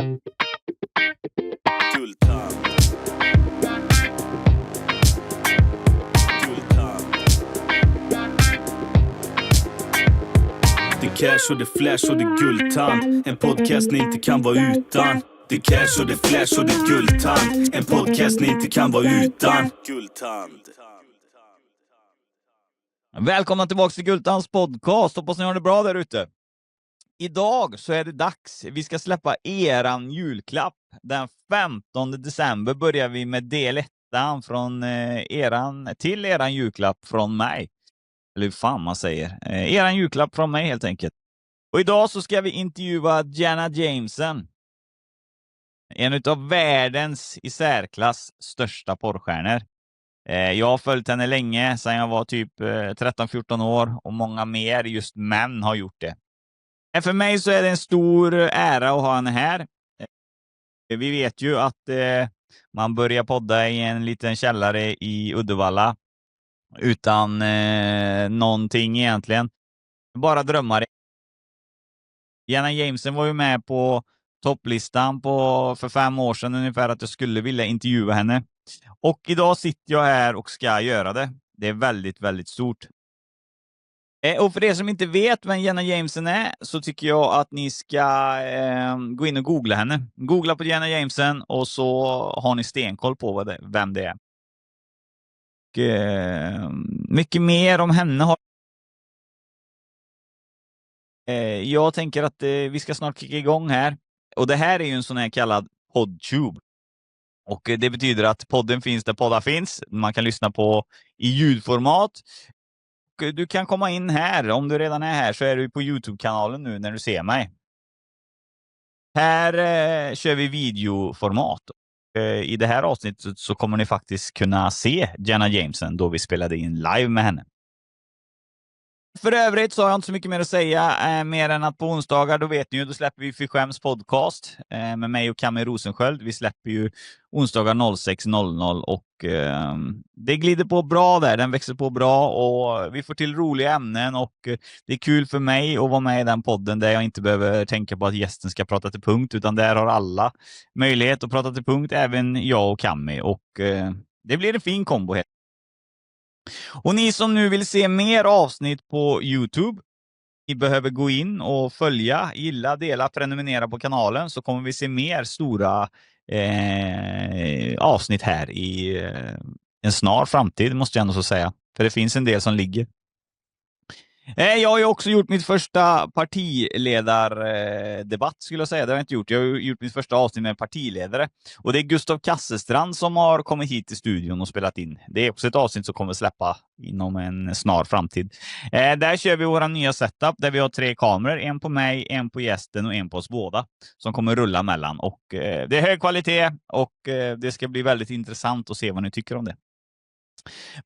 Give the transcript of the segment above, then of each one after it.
Guldtand. Guldtand. Det cash och det flash och det guldtand. En podcast ni inte kan vara utan. Det cash och det flash och det guldtand. En podcast ni inte kan vara utan. Guldtand. Välkomna tillbaka till Guldtands Podcast. Hoppas ni har det bra där ute. Idag så är det dags. Vi ska släppa eran julklapp. Den 15 december börjar vi med del 1 från eran julklapp från mig. Eller hur fan man säger. Eran julklapp från mig helt enkelt. Och idag så ska vi intervjua Jenna Jameson. En av världens i särklass största porrstjärnor. Jag har följt henne länge, sedan jag var typ 13-14 år, och många mer just män har gjort det. För mig så är det en stor ära att ha henne här. Vi vet ju att man börjar podda i en liten källare i Uddevalla utan någonting egentligen. Bara drömmar. Jenna Jameson var ju med på topplistan för 5 år sedan ungefär att jag skulle vilja intervjua henne. Och idag sitter jag här och ska göra det. Det är väldigt, väldigt stort. Och för er som inte vet vem Jenna Jameson är så tycker jag att ni ska gå in och googla henne. Googla på Jenna Jameson och så har ni stenkoll på vem det är. Och, mycket mer om henne har jag tänker att vi ska snart kicka igång här. Och det här är ju en sån här kallad podtube. Och det betyder att podden finns där poddar finns. Man kan lyssna på i ljudformat. Och du kan komma in här. Om du redan är här så är du på YouTube-kanalen nu när du ser mig. Här kör vi videoformat. I det här avsnittet så kommer ni faktiskt kunna se Jenna Jameson då vi spelade in live med henne. För övrigt så har jag inte så mycket mer att säga mer än att på onsdagar, då vet ni ju, då släpper vi Första podcast med mig och Camille Rosensköld. Vi släpper ju onsdagar 06.00 och det glider på bra där, den växer på bra och vi får till roliga ämnen och det är kul för mig att vara med i den podden där jag inte behöver tänka på att gästen ska prata till punkt, utan där har alla möjlighet att prata till punkt, även jag och Camille, och det blir en fin kombo här. Och ni som nu vill se mer avsnitt på YouTube, ni behöver gå in och följa, gilla, dela, prenumerera på kanalen, så kommer vi se mer stora avsnitt här i en snar framtid, måste jag ändå så säga. För det finns en del som ligger. Jag har ju också gjort mitt första partiledardebatt skulle jag säga. Det har jag inte gjort. Jag har gjort mitt första avsnitt med en partiledare. Och det är Gustav Kasselstrand som har kommit hit till studion och spelat in. Det är också ett avsnitt som kommer släppa inom en snar framtid. Där kör vi våra nya setup där vi har 3 kameror. En på mig, en på gästen och en på oss båda. Som kommer rulla mellan. Och det är hög kvalitet och det ska bli väldigt intressant att se vad ni tycker om det.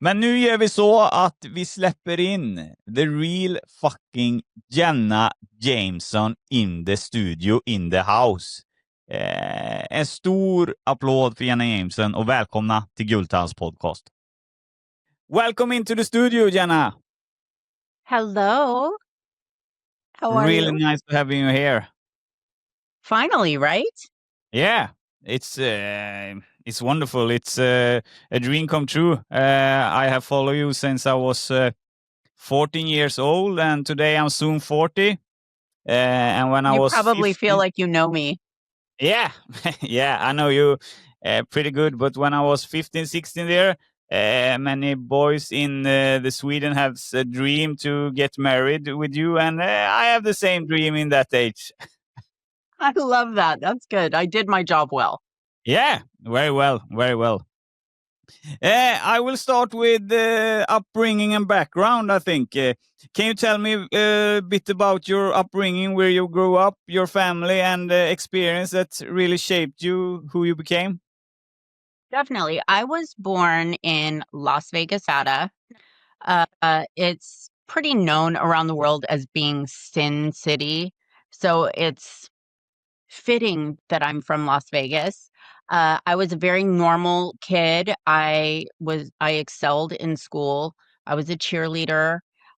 Men nu gör vi så att vi släpper in the real fucking Jenna Jameson in the studio, in the house. En stor applåd för Jenna Jameson och välkomna till Guldtands Podcast. Welcome into the studio, Jenna. Hello. How are really you? nice to have you here. Finally, right? Yeah, it's wonderful. It's a dream come true. I have followed you since I was 14 years old, and today I'm soon 40. And when I You was probably 15, feel like you know me. yeah, yeah, I know you pretty good. But when I was 15, 16 there, many boys in the Sweden have a dream to get married with you, and I have the same dream in that age. I love that. That's good. I did my job well. Yeah, very well, very well. I will start with upbringing and background, I think. Can you tell me a bit about your upbringing, where you grew up, your family, and experience that really shaped you, who you became? Definitely. I was born in Las Vegas, Nevada. It's pretty known around the world as being Sin City. So it's fitting that I'm from Las Vegas. I was a very normal kid. I excelled in school. I was a cheerleader.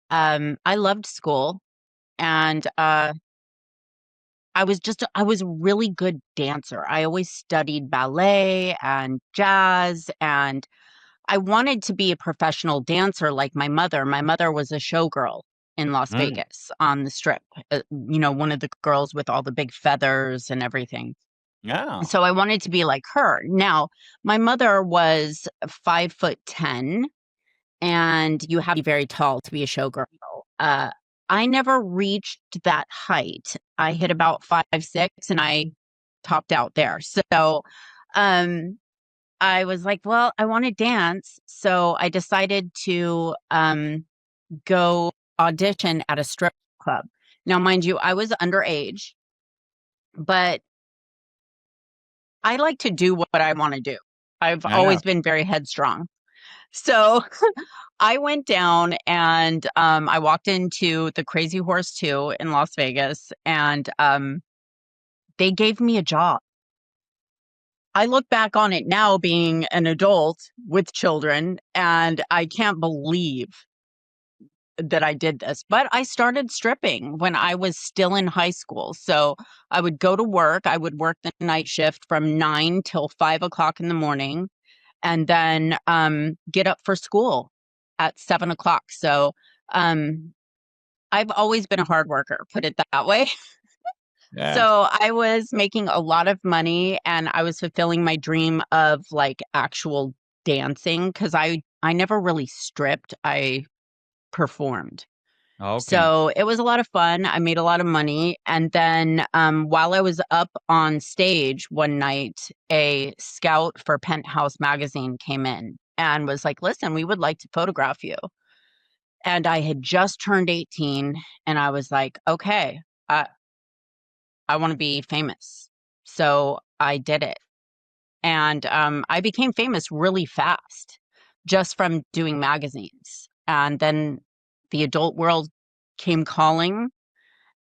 I loved school, and I was a really good dancer. I always studied ballet and jazz, and I wanted to be a professional dancer like my mother. My mother was a showgirl in Las Mm. Vegas on the strip, one of the girls with all the big feathers and everything. Yeah. So I wanted to be like her. Now, my mother was 5'10", and you have to be very tall to be a showgirl. I never reached that height. I hit about 5'6", and I topped out there. So, I was like, well, I want to dance. So I decided to go audition at a strip club. Now, mind you, I was underage, but I like to do what I want to do. I've Yeah. always been very headstrong. So I went down and I walked into the Crazy Horse 2 in Las Vegas, and they gave me a job. I look back on it now being an adult with children, and I can't believe that I did this. But I started stripping when I was still in high school. So I would go to work. I would work the night shift from 9 till 5 o'clock in the morning, and then get up for school at 7 o'clock. So I've always been a hard worker, put it that way. Yeah. So I was making a lot of money, and I was fulfilling my dream of like actual dancing, because I never really stripped. I performed. Okay. So it was a lot of fun. I made a lot of money. And then while I was up on stage one night, a scout for Penthouse magazine came in and was like, listen, we would like to photograph you. And I had just turned 18, and I was like, okay, I want to be famous. So I did it. And I became famous really fast just from doing magazines. And then the adult world came calling,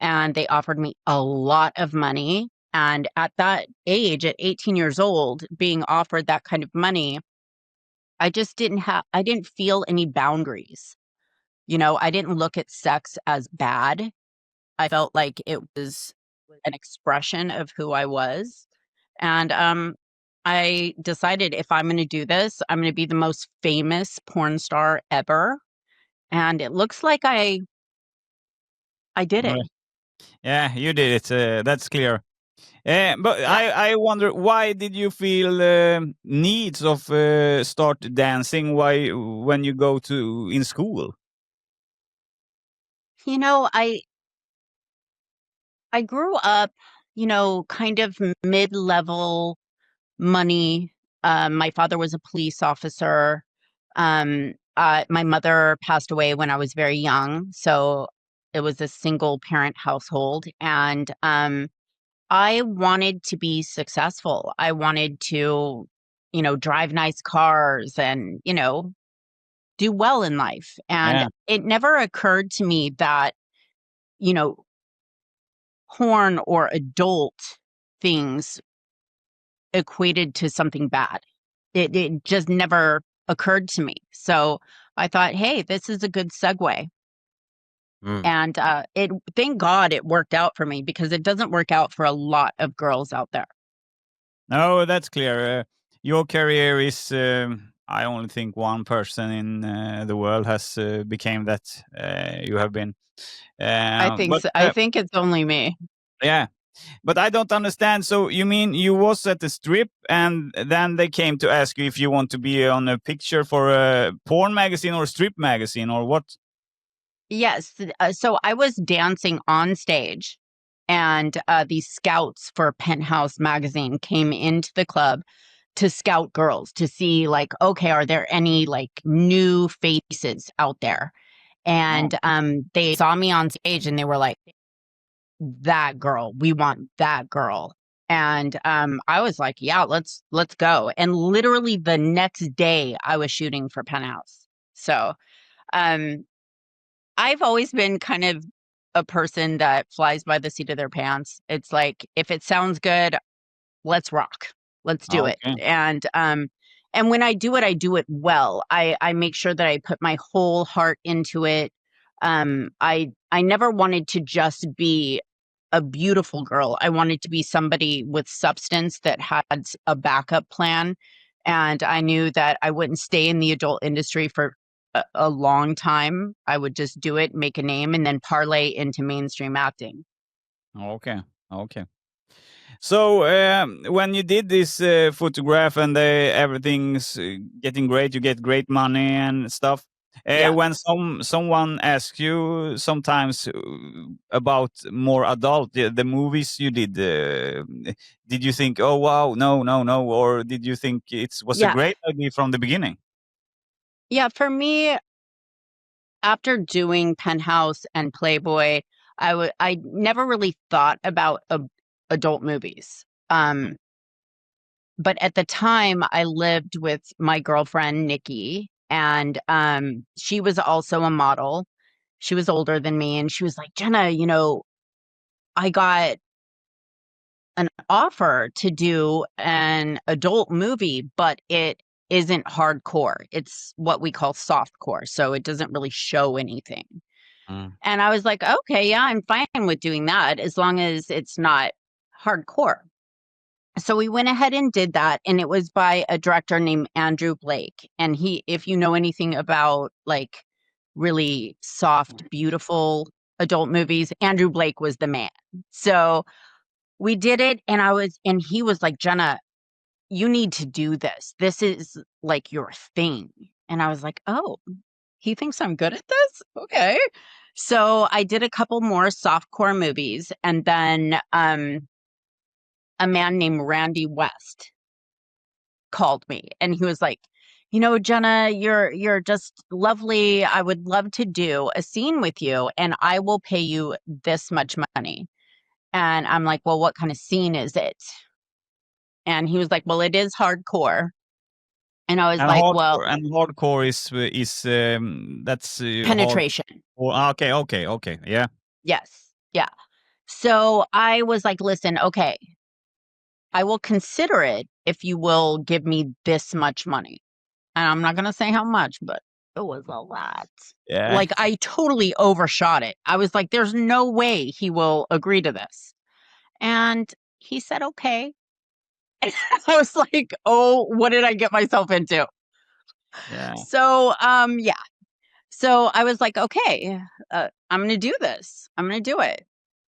and they offered me a lot of money. And at that age, at 18 years old, being offered that kind of money, I didn't feel any boundaries. I didn't look at sex as bad. I felt like it was an expression of who I was. And I decided, if I'm going to do this, I'm going to be the most famous porn star ever. And it looks like I did it. Yeah, you did it. That's clear. But Yeah. I wonder, why did you feel needs of start dancing? Why when you go to in school? I grew up, kind of mid-level money. My father was a police officer. My mother passed away when I was very young, so it was a single parent household. And I wanted to be successful. I wanted to, drive nice cars and, do well in life. And Yeah. it never occurred to me that, you know, porn or adult things equated to something bad. It just never occurred to me. So I thought, hey, this is a good segue. And thank God it worked out for me, because it doesn't work out for a lot of girls out there. No, that's clear. Your career is. I only think one person in the world has became that you have been. I think But so. I think it's only me. yeah. But I don't understand. So you mean you was at the strip, and then they came to ask you if you want to be on a picture for a porn magazine or a strip magazine, or what? Yes. So I was dancing on stage, and these scouts for Penthouse magazine came into the club to scout girls to see, like, okay, are there any like new faces out there? And they saw me on stage, and they were like, that girl, we want that girl. And I was like, yeah, let's go. And literally the next day I was shooting for Penthouse. So um I've always been kind of a person that flies by the seat of their pants. It's like, if it sounds good, let's rock. Let's do it. Okay. And when I do it well. I make sure that I put my whole heart into it. I never wanted to just be a beautiful girl. I wanted to be somebody with substance that had a backup plan. And I knew that I wouldn't stay in the adult industry for a long time. I would just do it, make a name, and then parlay into mainstream acting. Okay. Okay. So when you did this photograph and everything's getting great, you get great money and stuff. Yeah. When someone asks you sometimes about more adult the movies you did you think, oh wow, no, or did you think it was a Yeah. great idea from the beginning? Yeah, for me, after doing Penthouse and Playboy, I never really thought about adult movies. But at the time, I lived with my girlfriend, Nikki, and she was also a model. She was older than me, and she was like, Jenna, I got an offer to do an adult movie, but it isn't hardcore. It's what we call softcore, so it doesn't really show anything. And I was like, okay, yeah, I'm fine with doing that as long as it's not hardcore. So we went ahead and did that, and it was by a director named Andrew Blake. And if you know anything about like really soft, beautiful adult movies, Andrew Blake was the man. So we did it, and he was like, Jenna, you need to do this. This is like your thing. And I was like, oh, he thinks I'm good at this? Okay. So I did a couple more softcore movies, and then a man named Randy West called me, and he was like, Jenna, you're just lovely. I would love to do a scene with you, and I will pay you this much money. And I'm like, well, what kind of scene is it? And he was like, well, it is hardcore. And I was And like, hardcore, well, hardcore is that's penetration. Okay, yeah. Yes. Yeah. So I was like, listen, okay, I will consider it if you will give me this much money. And I'm not going to say how much, but it was a lot. Yeah. Like, I totally overshot it. I was like, there's no way he will agree to this. And he said, okay. And I was like, oh, what did I get myself into? Yeah. So, yeah. So I was like, okay, I'm going to do this. I'm going to do it.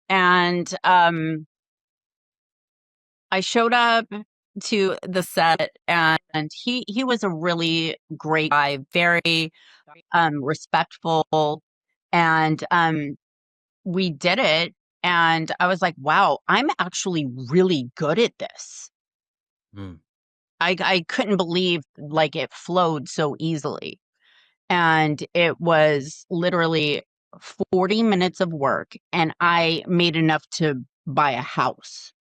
And I showed up to the set, and he was a really great guy, very respectful, and we did it, and I was like, wow, I'm actually really good at this. I couldn't believe like it flowed so easily. And it was literally 40 minutes of work, and I made enough to buy a house.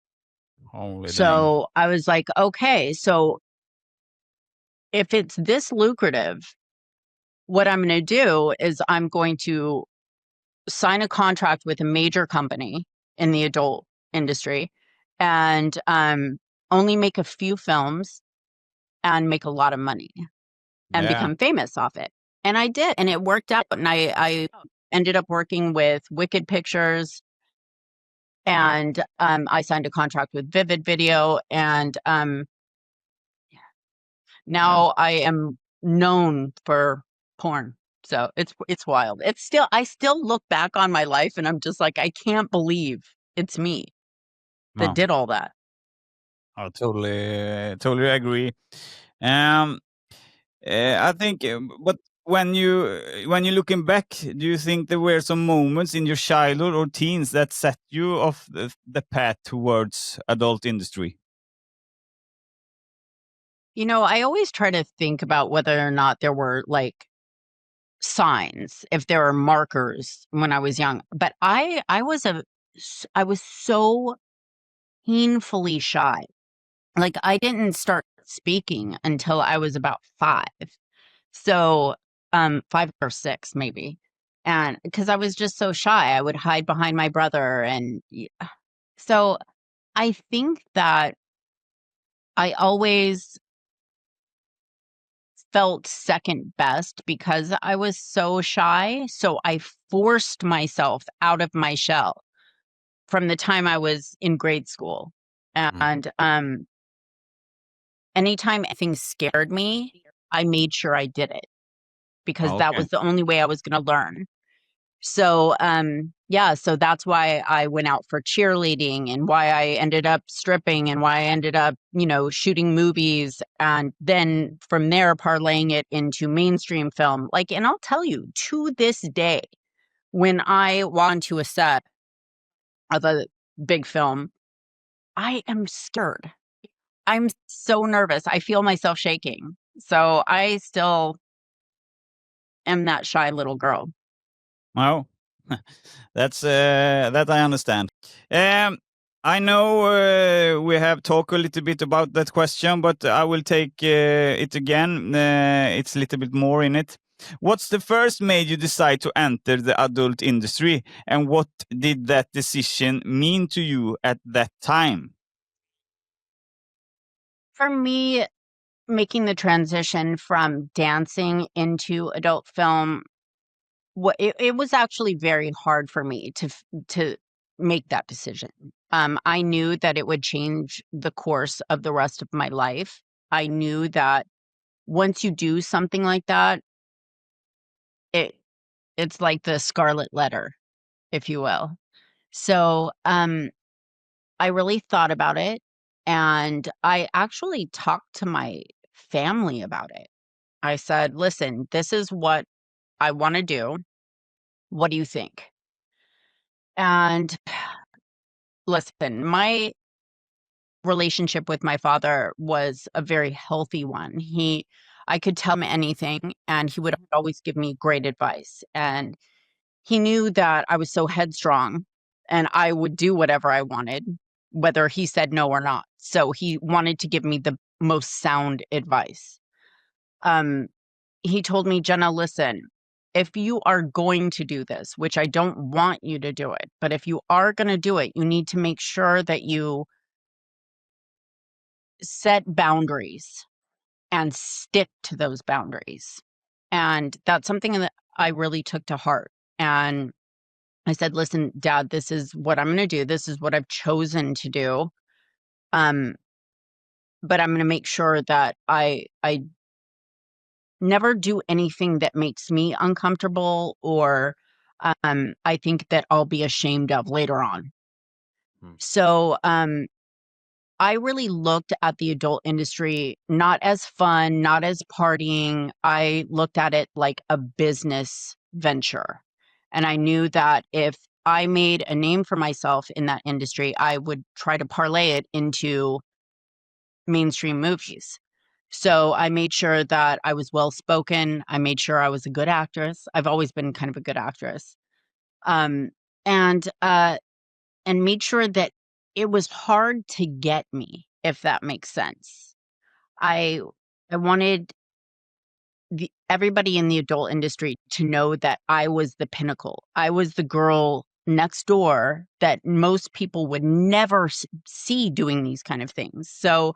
Holy dang. So I was like, okay, so if it's this lucrative, what I'm going to do is I'm going to sign a contract with a major company in the adult industry and only make a few films and make a lot of money and Yeah. become famous off it. And I did, and it worked out. And I ended up working with Wicked Pictures, and I signed a contract with Vivid Video, and now I am known for porn. So it's wild. I still look back on my life, and I'm just like, I can't believe it's me that No. did all that. I totally agree. I think, but when you looking back, do you think there were some moments in your childhood or teens that set you off the path towards adult industry? I always try to think about whether or not there were like signs, if there were markers when I was young. But I was so painfully shy. Like, I didn't start speaking until I was about 5. So 5 or 6 maybe. And because I was just so shy, I would hide behind my brother. And so I think that I always felt second best because I was so shy. So I forced myself out of my shell. from the time I was in grade school. And anytime anything scared me, I made sure I did it because that Okay. was the only way I was going to learn. So, so that's why I went out for cheerleading and why I ended up stripping and why I ended up, shooting movies. And then from there, parlaying it into mainstream film. Like, and I'll tell you, to this day, when I walk into a set of a big film, I am scared. I'm so nervous. I feel myself shaking. So I still am that shy little girl. Well, that's that I understand. I know we have talked a little bit about that question, but I will take it again. It's a little bit more in it. What's the first made you decide to enter the adult industry, and what did that decision mean to you at that time? For me, making the transition from dancing into adult film, it was actually very hard for me to make that decision. I knew that it would change the course of the rest of my life. I knew that once you do something like that, it's like the scarlet letter, if you will. So I really thought about it, and I actually talked to my family about it. I said, listen, this is what I want to do. What do you think? And listen, my relationship with my father was a very healthy one. I could tell him anything, and he would always give me great advice. And he knew that I was so headstrong and I would do whatever I wanted, whether he said no or not. So he wanted to give me the most sound advice. He told me, Jenna, listen, if you are going to do this, which I don't want you to do it, but if you are going to do it, you need to make sure that you set boundaries and stick to those boundaries. And that's something that I really took to heart. And I said, listen, Dad, this is what I'm going to do. This is what I've chosen to do. But I'm going to make sure that I never do anything that makes me uncomfortable or I think that I'll be ashamed of later on. So I really looked at the adult industry not as fun, not as partying. I looked at it like a business venture. And I knew that if I made a name for myself in that industry, I would try to parlay it into mainstream movies. So I made sure that I was well-spoken. I made sure I was a good actress. I've always been kind of a good actress. And made sure that it was hard to get me, if that makes sense. I wanted everybody in the adult industry to know that I was the pinnacle. I was the girl next door that most people would never see doing these kind of things. So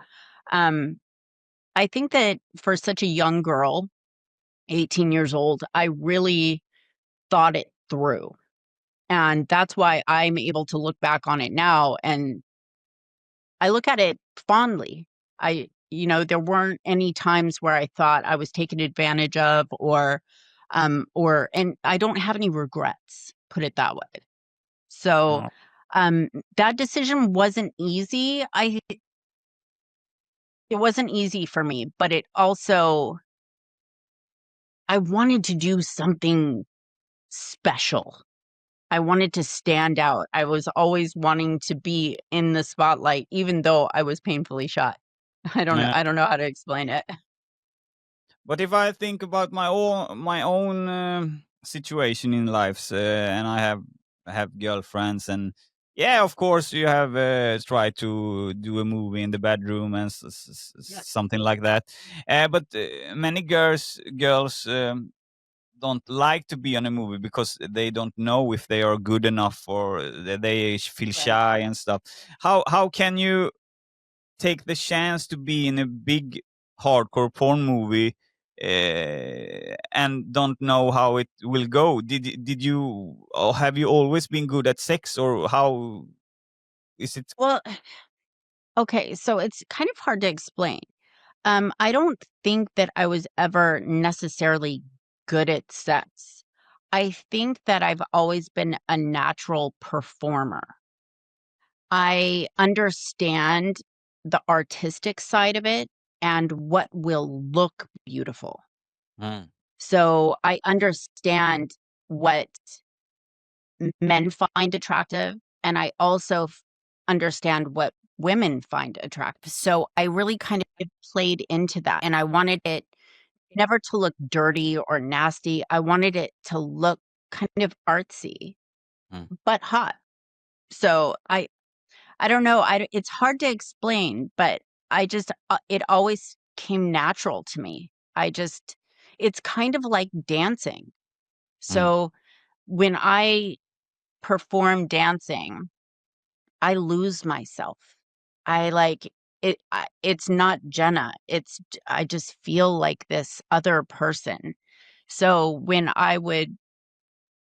I think that for such a young girl, 18 years old, I really thought it through. And that's why I'm able to look back on it now and I look at it fondly. There weren't any times where I thought I was taken advantage of and I don't have any regrets, put it that way. So, that decision wasn't easy. It wasn't easy for me, but it also, I wanted to do something special. I wanted to stand out. I was always wanting to be in the spotlight, even though I was painfully shy. I don't know. I don't know how to explain it. But if I think about my own situation in life, and I have girlfriends, and yeah, of course, you have tried to do a movie in the bedroom and something like that. But many girls don't like to be on a movie because they don't know if they are good enough or they feel shy and stuff. How can you take the chance to be in a big hardcore porn movie and don't know how it will go? Did you, or have you always been good at sex, or how Is it? Well, okay, so it's kind of hard to explain. I don't think that I was ever necessarily good at sex. I think that I've always been a natural performer. I understand the artistic side of it and what will look beautiful. Mm. So I understand what men find attractive, and I also understand what women find attractive. So I really kind of played into that, and I wanted it never to look dirty or nasty. I wanted it to look kind of artsy, Mm. but hot. So I don't know. It's hard to explain, but I just it always came natural to me. It's kind of like dancing. Mm. So when I perform dancing, I lose myself. I like it. It's not Jenna. I just feel like this other person. So when I would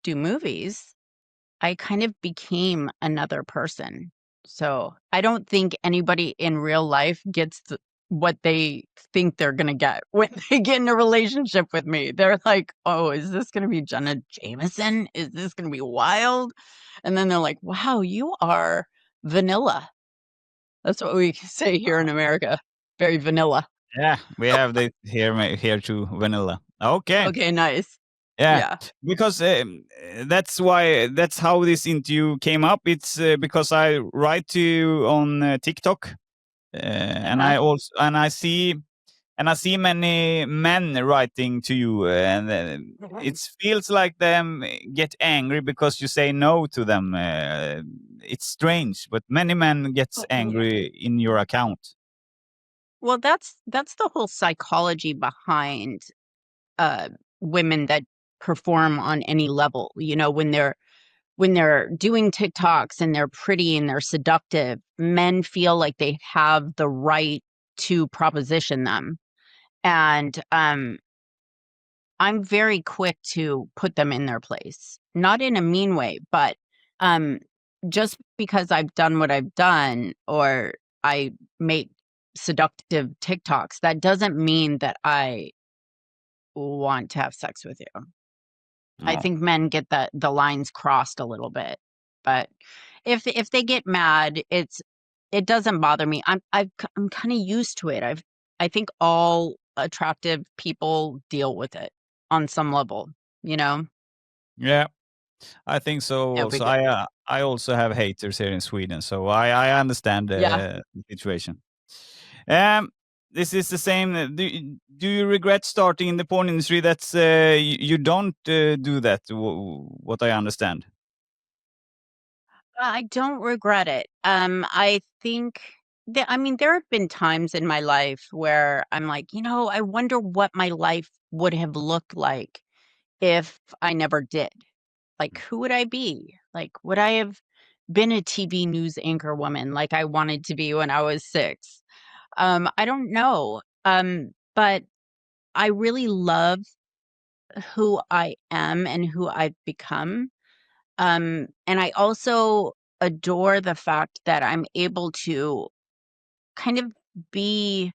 do movies, I kind of became another person. So I don't think anybody in real life gets what they think they're going to get when they get in a relationship with me. They're like, oh, is this going to be Jenna Jameson? Is this going to be wild? And then they're like, wow, you are vanilla. That's what we say here in America. Very vanilla. Yeah, we have the here too, vanilla. Okay. Okay, nice. Yeah, Yeah. because that's how this interview came up. It's because I write to you on TikTok, and I see many men writing to you, and it feels like them get angry because you say no to them. It's strange, but many men gets angry in your account. Well, that's the whole psychology behind women that perform on any level. You know, when they're doing TikToks and they're pretty and they're seductive, men feel like they have the right to proposition them. And I'm very quick to put them in their place. Not in a mean way, but just because I've done what I've done or I make seductive TikToks, that doesn't mean that I want to have sex with you. I No. think men get the lines crossed a little bit. But if they get mad, it doesn't bother me. I'm kind of used to it. I think all attractive people deal with it on some level, you know? Yeah, I think so. Yeah, Also, I also have haters here in Sweden, so I understand yeah. the situation. This is the same. Do you regret starting in the porn industry? That's you don't do that. What I understand. I don't regret it. I think I mean, there have been times in my life where I'm like, I wonder what my life would have looked like if I never did. Like, who would I be? Like, would I have been a TV news anchor woman like I wanted to be when I was 6? I don't know. But I really love who I am and who I've become. And I also adore the fact that I'm able to kind of be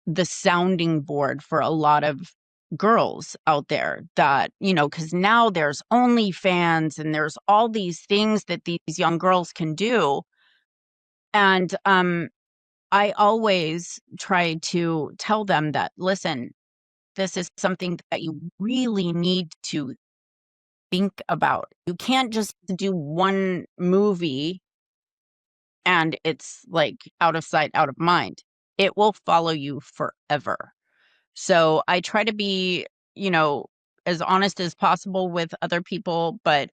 the sounding board for a lot of girls out there that, because now there's OnlyFans and there's all these things that these young girls can do. And I always try to tell them that, listen, this is something that you really need to think about. You can't just do one movie and it's like out of sight, out of mind. It will follow you forever. So I try to be, as honest as possible with other people. But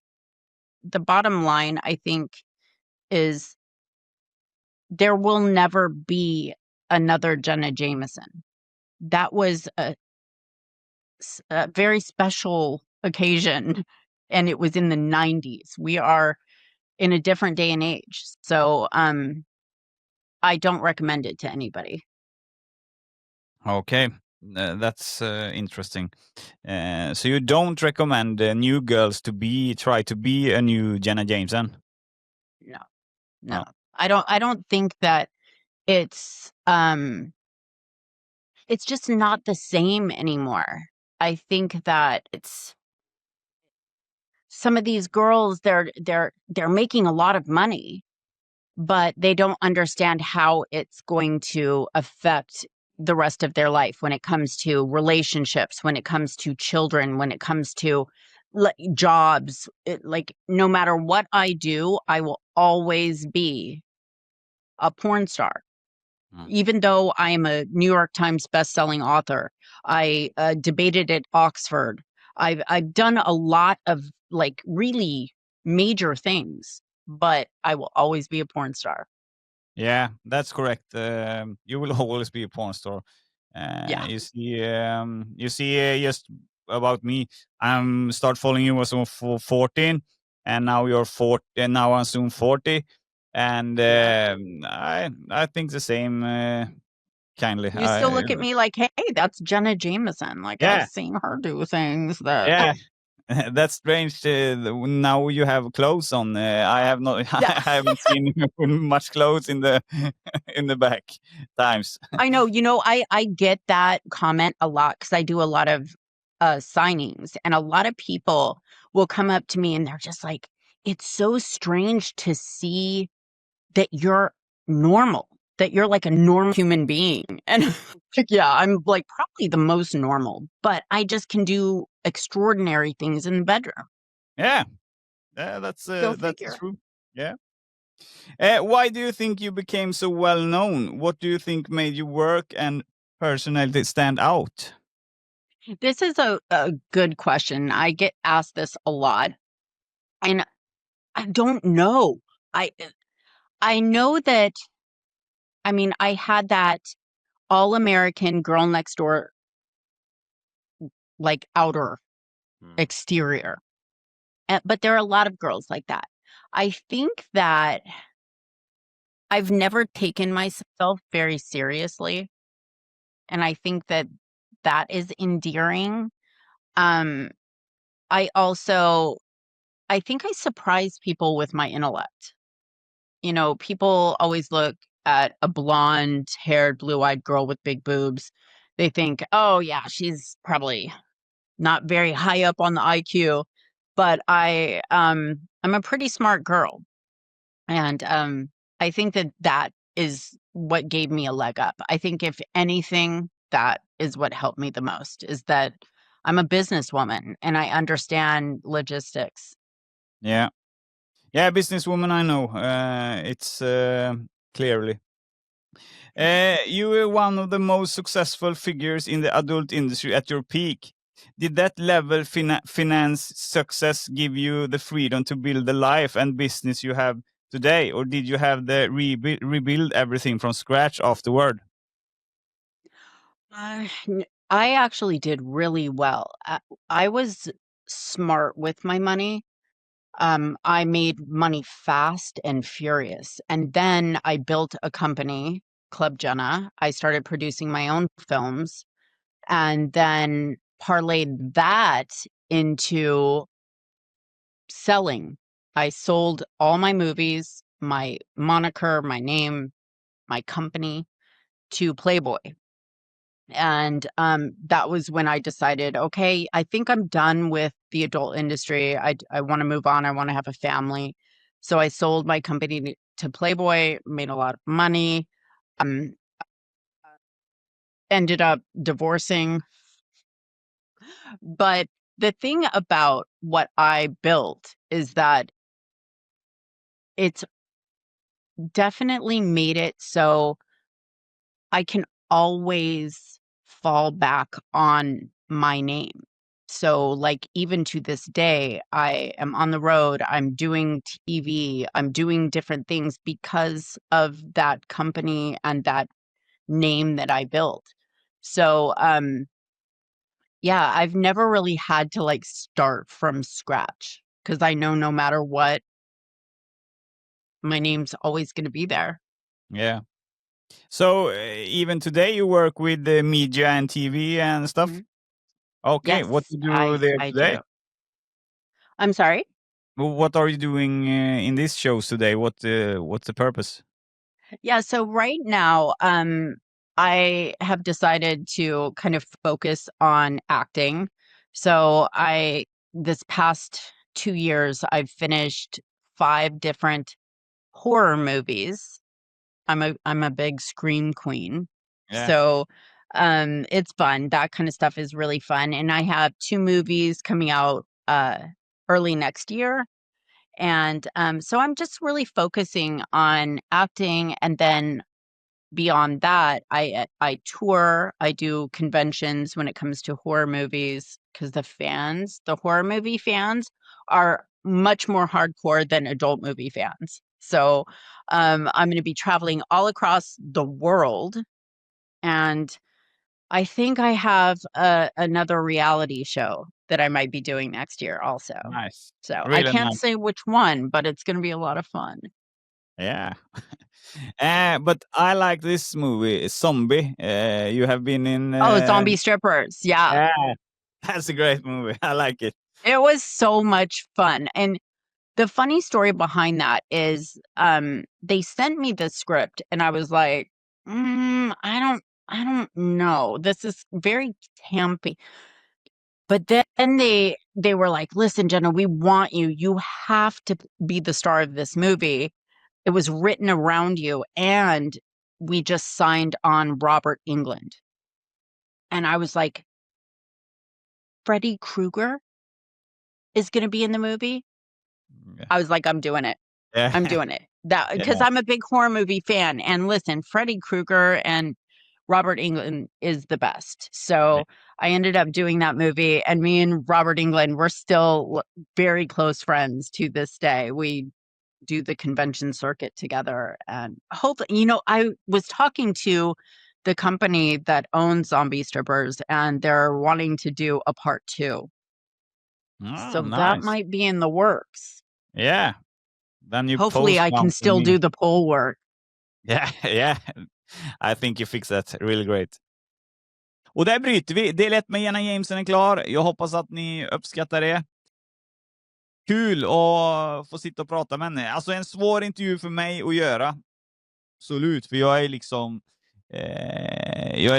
the bottom line, I think, is there will never be another Jenna Jameson. That was a very special occasion, and it was in the 90s. We are in a different day and age. So I don't recommend it to anybody. Okay, that's interesting. So you don't recommend new girls to try to be a new Jenna Jameson? No. I don't think that it's just not the same anymore. I think that it's some of these girls, they're making a lot of money, but they don't understand how it's going to affect the rest of their life when it comes to relationships, when it comes to children, when it comes to jobs. Like, no matter what I do, I will always be a porn star. Even though I am a New York Times bestselling author, I debated at Oxford. I've done a lot of like really major things, but I will always be a porn star. Yeah, that's correct. You will always be a porn star. Yeah. You see, just about me, I'm start following you was on 14, and now you're 40, and now I'm soon 40, and I think the same. Kindly, You still look at me like, hey, that's Jenna Jameson. Like, yeah, I've seen her do things that. yeah. That's strange. Now you have clothes on. I have not. I Yeah. haven't seen you with much clothes in the in the back times. I know, I get that comment a lot because I do a lot of signings, and a lot of people will come up to me and they're just like, it's so strange to see that you're normal, that you're like a normal human being. And like, yeah, I'm like probably the most normal, but I just can do extraordinary things in the bedroom. Yeah, that's Figure. true. Yeah. Why do you think you became so well known? What do you think made your work and personality stand out? This is a good question. I get asked this a lot, and I don't know. I I know that, I mean, I had that all-American girl next door, like, outer exterior, but there are a lot of girls like that. I think that I've never taken myself very seriously, and I think that that is endearing. Um, I also I think I surprise people with my intellect. People always look at a blonde-haired, blue-eyed girl with big boobs. They think, "Oh, yeah, she's probably not very high up on the IQ." But I'm a pretty smart girl, and I think that that is what gave me a leg up. I think if anything, that is what helped me the most, is that I'm a businesswoman and I understand logistics. Yeah, yeah, businesswoman. I know. It's clearly. You were one of the most successful figures in the adult industry at your peak. Did that level finance success give you the freedom to build the life and business you have today, or did you have to rebuild everything from scratch afterward? I actually did really well. I was smart with my money. I made money fast and furious. And then I built a company, Club Jenna. I started producing my own films and then parlayed that into selling. I sold all my movies, my moniker, my name, my company to Playboy. And that was when I decided, okay, I think I'm done with the adult industry. I want to move on. I want to have a family. So I sold my company to Playboy, made a lot of money, um, ended up divorcing. But the thing about what I built is that it's definitely made it so I can always fall back on my name. So, like, even to this day, I am on the road, I'm doing TV, I'm doing different things because of that company and that name that I built. So, yeah, I've never really had to like start from scratch because I know no matter what, my name's always going to be there. Yeah. So even today you work with the media and TV and stuff. Mhm. Okay, Yes, what do you do I there I today? do. I'm sorry? What are you doing in this show today? What's the purpose? Yeah, so right now, I have decided to kind of focus on acting. So this past 2 years, I've finished 5 different horror movies. I'm a big scream queen. Yeah. So, it's fun. That kind of stuff is really fun. And I have 2 movies coming out early next year. And so I'm just really focusing on acting, and then beyond that, I tour, I do conventions when it comes to horror movies, because the horror movie fans are much more hardcore than adult movie fans. So I'm going to be traveling all across the world, and I think I have another reality show that I might be doing next year also. Nice. So I Really can't nice. say which one, but it's going to be a lot of fun. Yeah. But I like this movie, Zombie. You have been in... Zombie strippers. Yeah. Yeah, that's a great movie. I like it. It was so much fun. And the funny story behind that is they sent me the script and I was like, I don't know. This is very campy. But then they were like, listen, Jenna, we want you. You have to be the star of this movie. It was written around you. And we just signed on Robert Englund. And I was like, Freddy Krueger is going to be in the movie? Yeah. I was like, I'm doing it. Yeah. I'm doing it. Because Yeah. I'm a big horror movie fan. And listen, Freddy Krueger and Robert Englund is the best. So I ended up doing that movie, and me and Robert Englund, we're still very close friends to this day. We do the convention circuit together, and hopefully, I was talking to the company that owns Zombie Strippers, and they're wanting to do a part 2. So that Nice. might be in the works. Yeah. Then you Hopefully post I one can to still me. do the pole work. Yeah, yeah. I think you fix that really great. Och där bryter vi. Del 1 med Jenna Jameson är klar. Jag hoppas att ni uppskattar det. Kul att få sitta och prata med henne. Alltså en svår intervju för mig att göra. Absolut, för jag är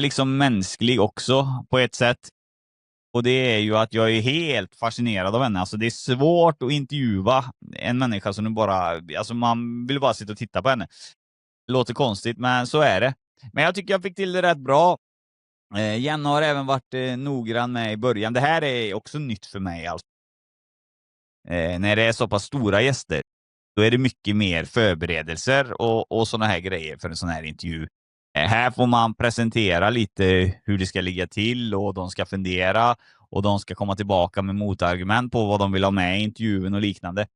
liksom mänsklig också på ett sätt. Och det är ju att jag är helt fascinerad av henne. Alltså det är svårt att intervjua en människa som nu bara... Alltså man vill bara sitta och titta på henne. Det låter konstigt, men så är det. Men jag tycker jag fick till det rätt bra. Jenna har även varit noggrann med i början. Det här är också nytt för mig. Alltså. När det är så pass stora gäster, då är det mycket mer förberedelser och såna här grejer för en sån här intervju. Här får man presentera lite hur det ska ligga till, och de ska fundera, och de ska komma tillbaka med motargument på vad de vill ha med i intervjun och liknande.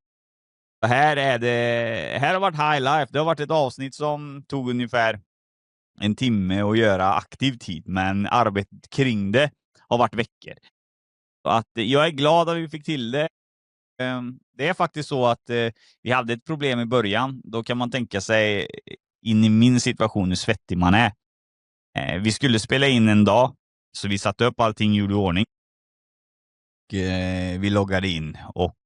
Här har varit high life. Det har varit ett avsnitt som tog ungefär 1 timme att göra aktiv tid, men arbetet kring det har varit veckor. Så att jag är glad att vi fick till det. Det är faktiskt så att vi hade ett problem i början. Då kan man tänka sig in i min situation hur svettig man är. Vi skulle spela in en dag, så vi satte upp allting, gjorde i ordning. Vi loggade in och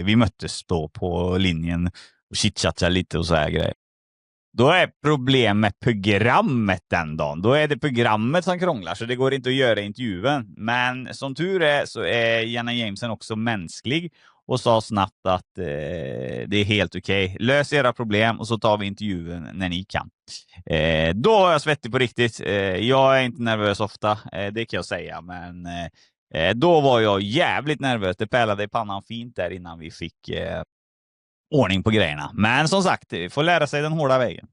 vi möttes då på linjen och chitchattade lite och så här grejer. Då är problemet programmet den dagen. Då är det programmet som krånglar, så det går inte att göra intervjun. Men som tur är så är Jenna Jameson också mänsklig och sa snabbt att det är helt okej. Lös era problem och så tar vi intervjun när ni kan. Då är jag svettig på riktigt. Jag är inte nervös ofta, det kan jag säga. Men då var jag jävligt nervös. Det pälade i pannan fint där innan vi fick ordning på grejerna. Men som sagt, vi får lära sig den hårda vägen.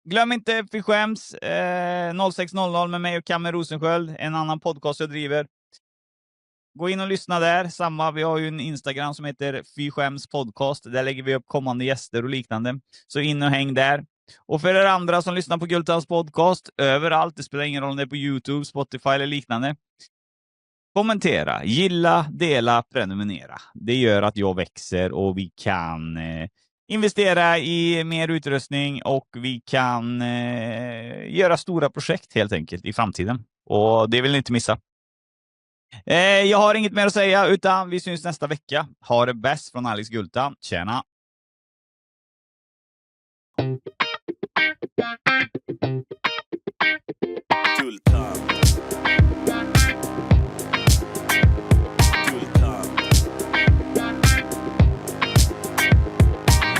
Glöm inte Fy skäms 06.00 med mig och Kamme Rosensköld, en annan podcast jag driver. Gå in och lyssna där. Vi har ju en Instagram som heter Fy skäms podcast. Där lägger vi upp kommande gäster och liknande. Så in och häng där. Och för er andra som lyssnar på Guldtands Podcast överallt, det spelar ingen roll om det är på YouTube, Spotify eller liknande. Kommentera, gilla, dela, prenumerera. Det gör att jag växer och vi kan investera i mer utrustning och vi kan göra stora projekt helt enkelt i framtiden. Och det vill ni inte missa. Jag har inget mer att säga, utan vi syns nästa vecka. Ha det bäst från Alex Guldtand. Tjena! Guldtand. Guldtand.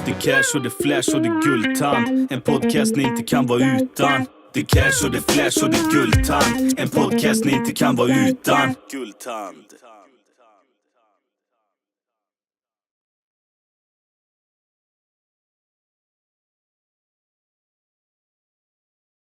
Det cash och det flash och det Guldtand. En podcast ni inte kan vara utan. Det cash och det flash och det Guldtand. En podcast ni inte kan vara utan. Guldtand.